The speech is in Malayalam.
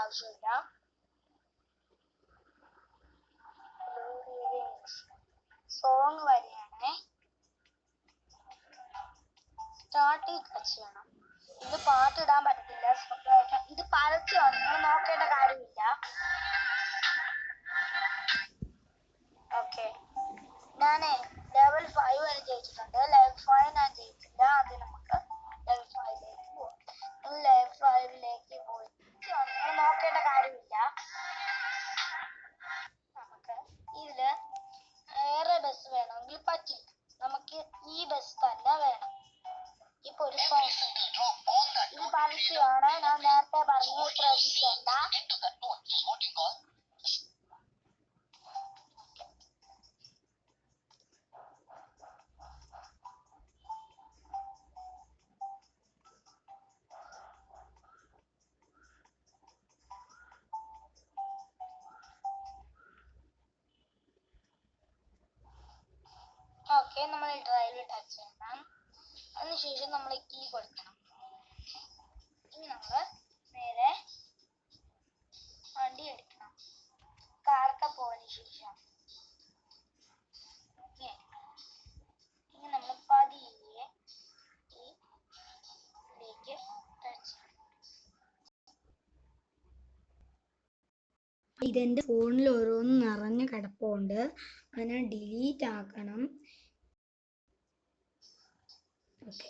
ആവശ്യമില്ല. സോങ് വരെയാണ് സ്റ്റാർട്ട് ടച്ച് ചെയ്യണം. ഇത് പാട്ട് ഇടാൻ പറ്റത്തില്ല, ഇത് പരസ്യമാണ്, നിങ്ങൾ നോക്കേണ്ട കാര്യമില്ല. ഓക്കെ, ഞാനേ ലെവൽ 5 വരെ ജയിച്ചിട്ടുണ്ട്. ലെവൽ 5 ഞാൻ ജയിച്ചില്ല. അത് നമുക്ക് ലെവൽ 5ലേക്ക് പോകാം. ലെവൽ 5ലേക്ക് പോയി നിങ്ങൾ നോക്കേണ്ട കാര്യമില്ല. നമുക്ക് ഇതില് വേറെ ബസ് വേണമെങ്കിൽ പറ്റില്ല, നമുക്ക് ഈ ബസ് തന്നെ വേണം. ഇപ്പൊ ഒരു ഇത് പരസ്യമാണ്, ഞാൻ നേരത്തെ പറഞ്ഞു, ശ്രദ്ധിക്കേണ്ട. ഓക്കെ, നമ്മൾ ഡ്രൈവിൽ ടച്ച് ചെയ്യണം. അതിനുശേഷം നമ്മൾ കീ കൊടുക്കണം. ഇനി നമ്മൾ നേരെ വണ്ടി എടുക്കണം. കാറൊക്കെ പോയതിനു ശേഷം ഇനി നമ്മൾ പതിയെ ഇതിലേക്ക് ടച്ച് ചെയ്യണം. ഇതെന്റെ ഫോണിൽ ഓരോന്ന് നിറഞ്ഞ കിടപ്പുണ്ട്, അതിനെ ഡിലീറ്റ് ആക്കണം. ഓക്കെ,